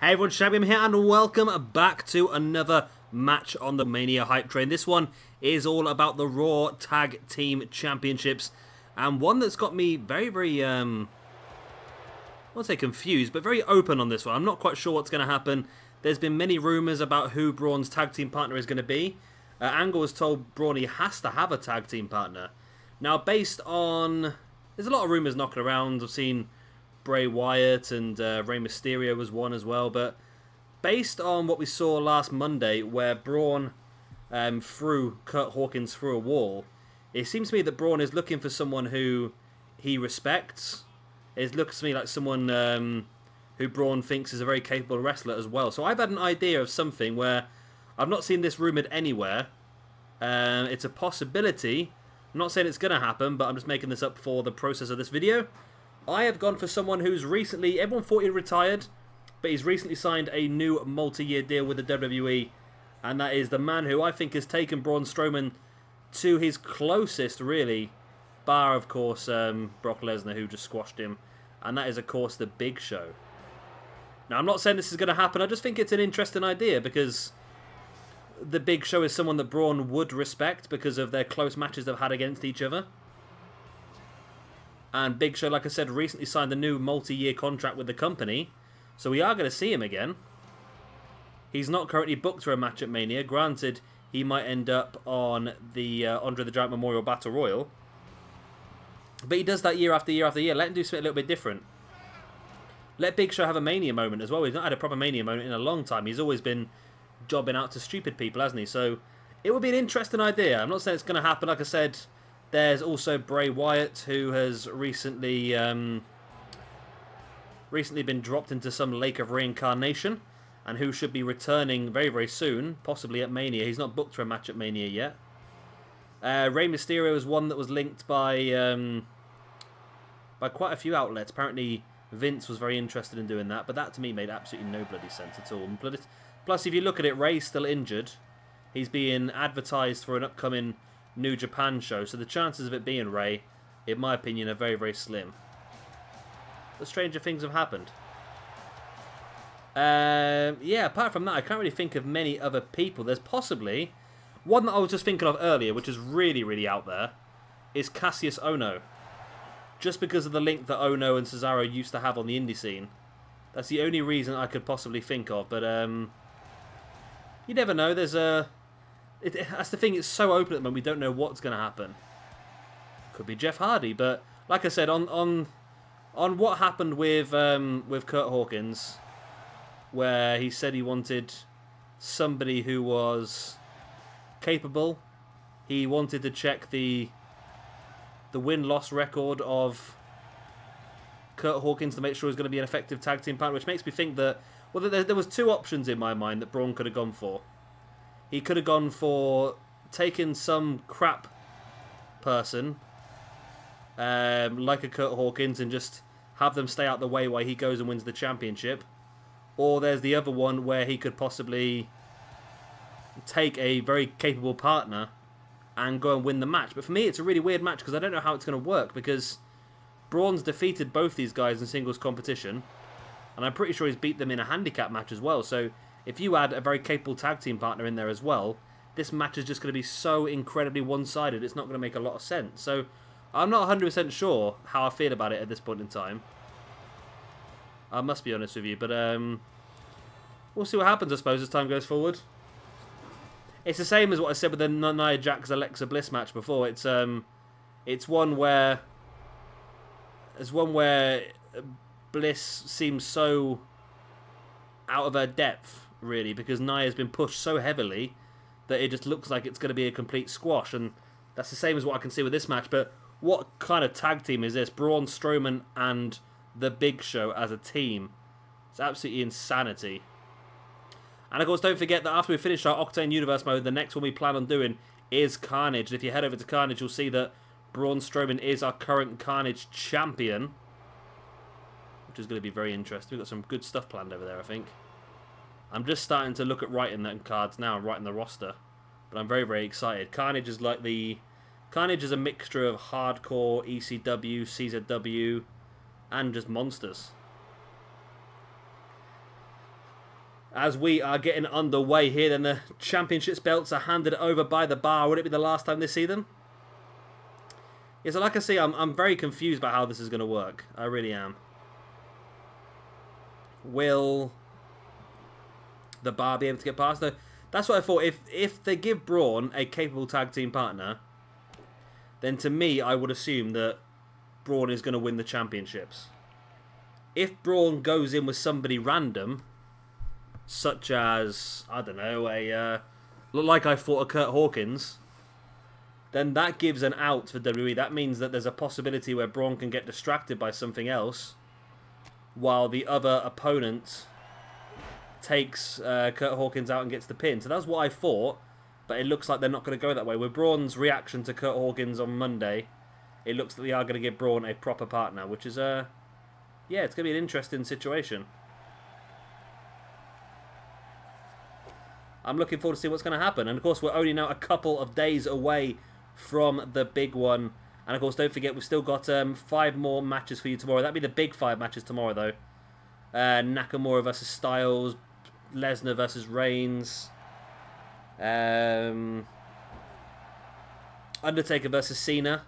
Hey everyone, Shabby here and welcome back to another match on the Mania Hype Train. This one is all about the Raw Tag Team Championships, and one that's got me very, I won't say confused, but very open on this one. I'm not quite sure what's going to happen. There's been many rumours about who Braun's tag team partner is going to be. Angle has told Braun he has to have a tag team partner. Now, based on... There's a lot of rumours knocking around. I've seen Bray Wyatt and Rey Mysterio was one as well, but based on what we saw last Monday where Braun threw Kurt Hawkins through a wall, it seems to me that Braun is looking for someone who he respects. It looks to me like someone who Braun thinks is a very capable wrestler as well. So I've had an idea of something where I've not seen this rumoured anywhere. It's a possibility. I'm not saying it's going to happen, but I'm just making this up for the process of this video. I have gone for someone who's recently, everyone thought he retired, but he's recently signed a new multi-year deal with the WWE, and that is the man who I think has taken Braun Strowman to his closest, really, bar, of course, Brock Lesnar, who just squashed him, and that is, of course, the Big Show. Now, I'm not saying this is going to happen, I just think it's an interesting idea, because the Big Show is someone that Braun would respect because of their close matches they've had against each other. And Big Show, like I said, recently signed a new multi-year contract with the company. So we are going to see him again. He's not currently booked for a match at Mania. Granted, he might end up on the Andre the Giant Memorial Battle Royal. But he does that year after year after year. Let him do something a little bit different. Let Big Show have a Mania moment as well. He's not had a proper Mania moment in a long time. He's always been jobbing out to stupid people, hasn't he? So it would be an interesting idea. I'm not saying it's going to happen. Like I said, there's also Bray Wyatt, who has recently been dropped into some lake of reincarnation, and who should be returning very soon, possibly at Mania. He's not booked for a match at Mania yet. Rey Mysterio is one that was linked by quite a few outlets. Apparently Vince was very interested in doing that, but that to me made absolutely no bloody sense at all. Plus, if you look at it, Rey's still injured. He's being advertised for an upcoming New Japan show, so the chances of it being Rey, in my opinion, are very slim. But stranger things have happened. Yeah, apart from that, I can't really think of many other people. There's possibly one that I was just thinking of earlier, which is really out there, is Cassius Ohno. Just because of the link that Ohno and Cesaro used to have on the indie scene. That's the only reason I could possibly think of, but you never know. There's that's the thing, it's so open at the moment, we don't know what's going to happen. Could be Jeff Hardy, but like I said, on what happened with Kurt Hawkins, where he said he wanted somebody who was capable, he wanted to check the win-loss record of Kurt Hawkins to make sure he's going to be an effective tag team partner, which makes me think that, well, there was two options in my mind that Braun could have gone for. He could have gone for taking some crap person, like a Kurt Hawkins, and just have them stay out the way while he goes and wins the championship. Or there's the other one where he could possibly take a very capable partner and go and win the match. But for me, it's a really weird match because I don't know how it's going to work, because Braun's defeated both these guys in singles competition, and I'm pretty sure he's beat them in a handicap match as well. So if you add a very capable tag team partner in there as well, this match is just going to be so incredibly one-sided, it's not going to make a lot of sense. So I'm not 100% sure how I feel about it at this point in time. I must be honest with you, but we'll see what happens, I suppose, as time goes forward. It's the same as what I said with the Nia Jax Alexa Bliss match before. It's one where Bliss seems so out of her depth, really, because Nia's been pushed so heavily that it just looks like it's going to be a complete squash, and that's the same as what I can see with this match. But what kind of tag team is this? Braun Strowman and the Big Show as a team. It's absolutely insanity. And of course, don't forget that after we finish our Octane Universe mode, the next one we plan on doing is Carnage. And if you head over to Carnage, you'll see that Braun Strowman is our current Carnage champion, which is going to be very interesting. We've got some good stuff planned over there, I think. I'm just starting to look at writing them cards now, writing the roster, but I'm very excited. Carnage is like Carnage is a mixture of hardcore ECW, CZW, and just monsters. As we are getting underway here, then the championships belts are handed over by the Bar. Would it be the last time they see them? Yeah, so like I say, I'm very confused about how this is going to work. I really am. Will the Bar be able to get past? Though that's what I thought. If they give Braun a capable tag team partner, then to me, I would assume that Braun is going to win the championships. If Braun goes in with somebody random, such as, I don't know, look like I fought a Kurt Hawkins, then that gives an out for WWE. That means that there's a possibility where Braun can get distracted by something else, while the other opponent takes Kurt Hawkins out and gets the pin. So that's what I thought, but it looks like they're not going to go that way. With Braun's reaction to Kurt Hawkins on Monday, it looks like they are going to give Braun a proper partner, which is, yeah, it's going to be an interesting situation. I'm looking forward to see what's going to happen. And, of course, we're only now a couple of days away from the big one. And, of course, don't forget, we've still got 5 more matches for you tomorrow. That'll be the big 5 matches tomorrow, though. Nakamura versus Styles, Lesnar versus Reigns, Undertaker versus Cena.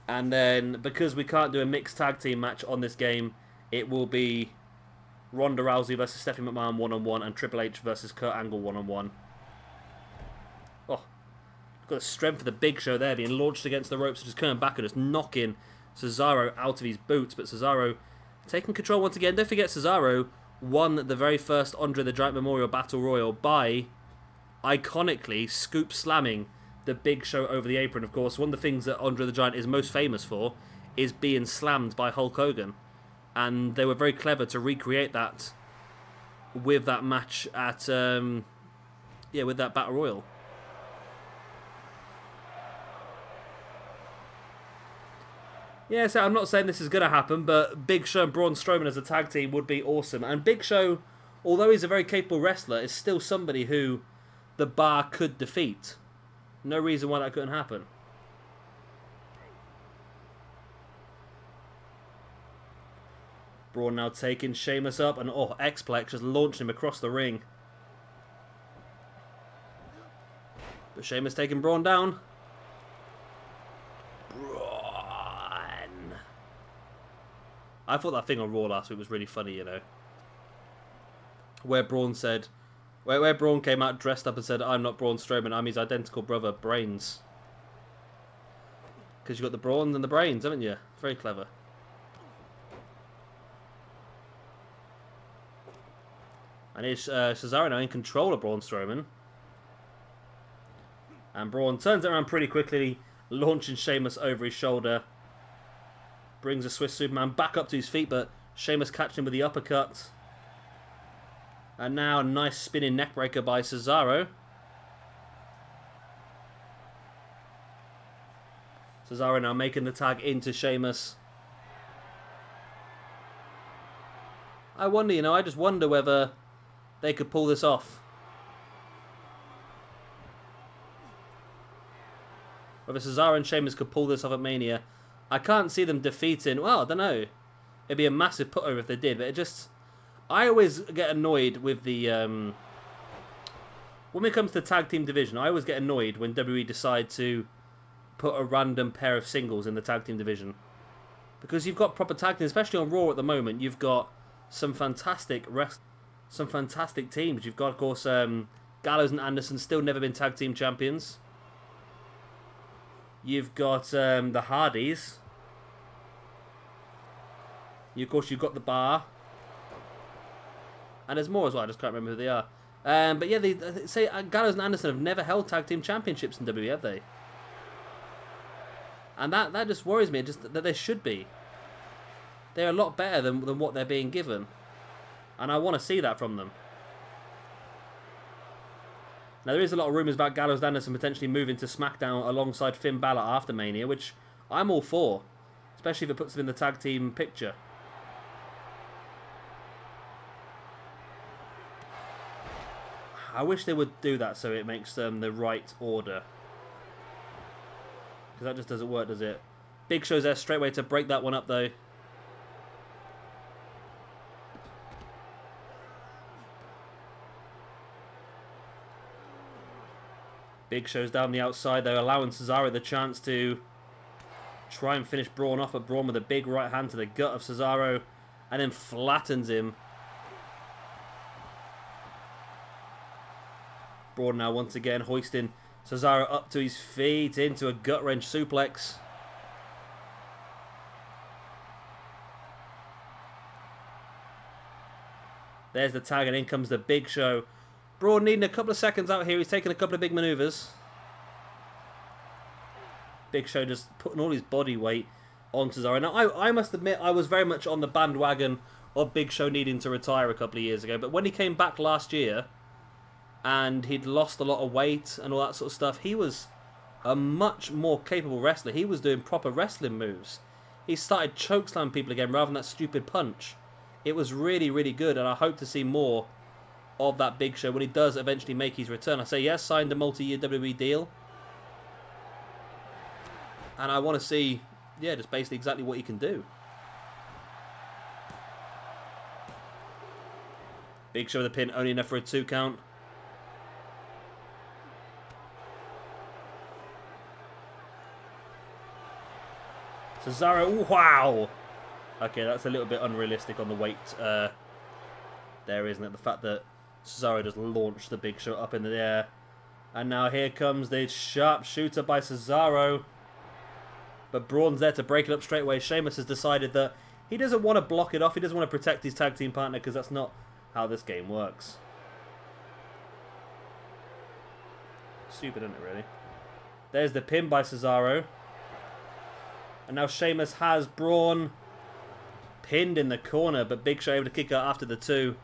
And then, because we can't do a mixed tag team match on this game, it will be Ronda Rousey versus Stephanie McMahon 1-on-1 and Triple H versus Kurt Angle 1-on-1. Oh, look at the strength of the Big Show there, being launched against the ropes, just coming back and just knocking Cesaro out of his boots. But Cesaro taking control once again. Don't forget, Cesaro won the very first Andre the Giant Memorial Battle Royal by iconically scoop slamming the Big Show over the apron. Of course, one of the things that Andre the Giant is most famous for is being slammed by Hulk Hogan. And they were very clever to recreate that with that match at, yeah, with that Battle Royal. Yeah, so I'm not saying this is going to happen, but Big Show and Braun Strowman as a tag team would be awesome. And Big Show, although he's a very capable wrestler, is still somebody who the Bar could defeat. No reason why that couldn't happen. Braun now taking Sheamus up, and oh, X-Plex just launched him across the ring. But Sheamus taking Braun down. Braun. I thought that thing on Raw last week was really funny, you know. Where Braun said, where Braun came out dressed up and said, "I'm not Braun Strowman, I'm his identical brother, Brains." Because you've got the Brawn and the Brains, haven't you? Very clever. And it's Cesaro now in control of Braun Strowman. And Braun turns it around pretty quickly, launching Sheamus over his shoulder. Brings a Swiss Superman back up to his feet, but Sheamus catching him with the uppercut. And now a nice spinning neckbreaker by Cesaro. Cesaro now making the tag into Sheamus. I wonder, you know, I just wonder whether they could pull this off. Whether Cesaro and Sheamus could pull this off at Mania. I can't see them defeating... Well, I don't know. It'd be a massive put over if they did, but it just... I always get annoyed with the... when it comes to the tag team division, I always get annoyed when WWE decide to put a random pair of singles in the tag team division. Because you've got proper tag teams, especially on Raw at the moment. You've got some fantastic teams. You've got, of course, Gallows and Anderson, still never been tag team champions. You've got the Hardys. Of course, you've got the Bar. And there's more as well, I just can't remember who they are. But yeah, they say Gallows and Anderson have never held tag team championships in WWE, have they? And that just worries me, just that they should be. They're a lot better than what they're being given. And I want to see that from them. Now, there is a lot of rumours about Gallows and Anderson potentially moving to SmackDown alongside Finn Balor after Mania, which I'm all for. Especially if it puts them in the tag team picture. I wish they would do that so it makes them the right order. Because that just doesn't work, does it? Big Show's there straight away to break that one up, though. Big Show's down the outside, though, allowing Cesaro the chance to try and finish Braun off, but Braun with a big right hand to the gut of Cesaro and then flattens him. Braun now once again hoisting Cesaro up to his feet into a gut wrench suplex. There's the tag, and in comes the Big Show. Braun needing a couple of seconds out here. He's taking a couple of big maneuvers. Big Show just putting all his body weight on Cesaro. Now, I must admit, I was very much on the bandwagon of Big Show needing to retire a couple of years ago. But when he came back last year, and he'd lost a lot of weight and all that sort of stuff, he was a much more capable wrestler. He was doing proper wrestling moves. He started chokeslam people again rather than that stupid punch. It was really, really good, and I hope to see more of that Big Show when he does eventually make his return. I say yes, signed a multi-year WWE deal. And I want to see, yeah, just basically exactly what he can do. Big Show with the pin, only enough for a 2 count. Cesaro, ooh, wow! Okay, that's a little bit unrealistic on the weight there, isn't it? The fact that Cesaro just launched the Big Show up in the air. And now here comes the sharpshooter by Cesaro. But Braun's there to break it up straight away. Sheamus has decided that he doesn't want to block it off. He doesn't want to protect his tag team partner because that's not how this game works. Stupid, isn't it, really? There's the pin by Cesaro. And now Sheamus has Braun pinned in the corner, but Big Show able to kick out after the 2.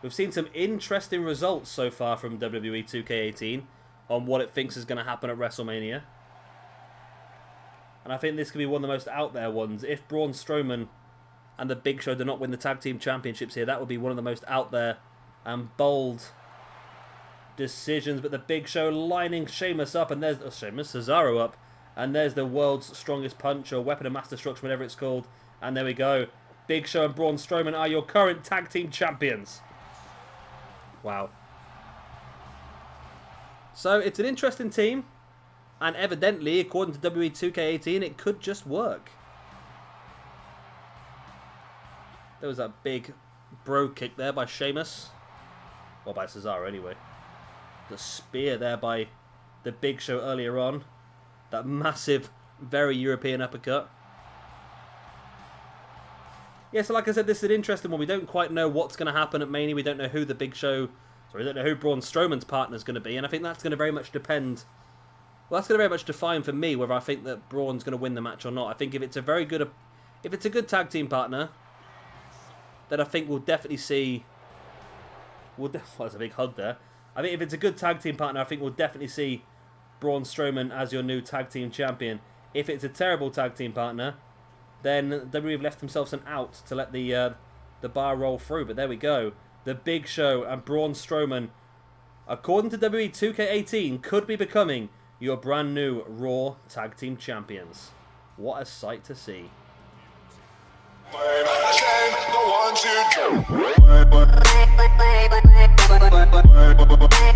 We've seen some interesting results so far from WWE 2K18 on what it thinks is going to happen at WrestleMania. And I think this could be one of the most out there ones. If Braun Strowman and the Big Show do not win the Tag Team Championships here, that would be one of the most out there and bold decisions. But the Big Show lining Sheamus up, and there's Cesaro up, and there's the world's strongest punch, or weapon of mass destruction, whatever it's called. And there we go. Big Show and Braun Strowman are your current tag team champions. Wow. So it's an interesting team, and evidently, according to WWE 2K18, it could just work. There was that big bro kick there by Sheamus, or by Cesaro anyway. The spear there by the Big Show earlier on. That massive, very European uppercut. Yeah, so like I said, this is an interesting one. We don't quite know what's going to happen at Mania. We don't know who the Big Show... Sorry, we don't know who Braun Strowman's partner is going to be. And I think that's going to very much depend... Well, that's going to very much define for me whether I think that Braun's going to win the match or not. I think if it's a very good... If it's a good tag team partner, then I think we'll definitely see... Well, that's a big hug there. I think if it's a good tag team partner, I think we'll definitely see Braun Strowman as your new tag team champion. If it's a terrible tag team partner, then WWE have left themselves an out to let the bar roll through. But there we go. The Big Show and Braun Strowman, according to WWE 2K18, could be becoming your brand new Raw Tag Team Champions. What a sight to see. The 1, 2, 3.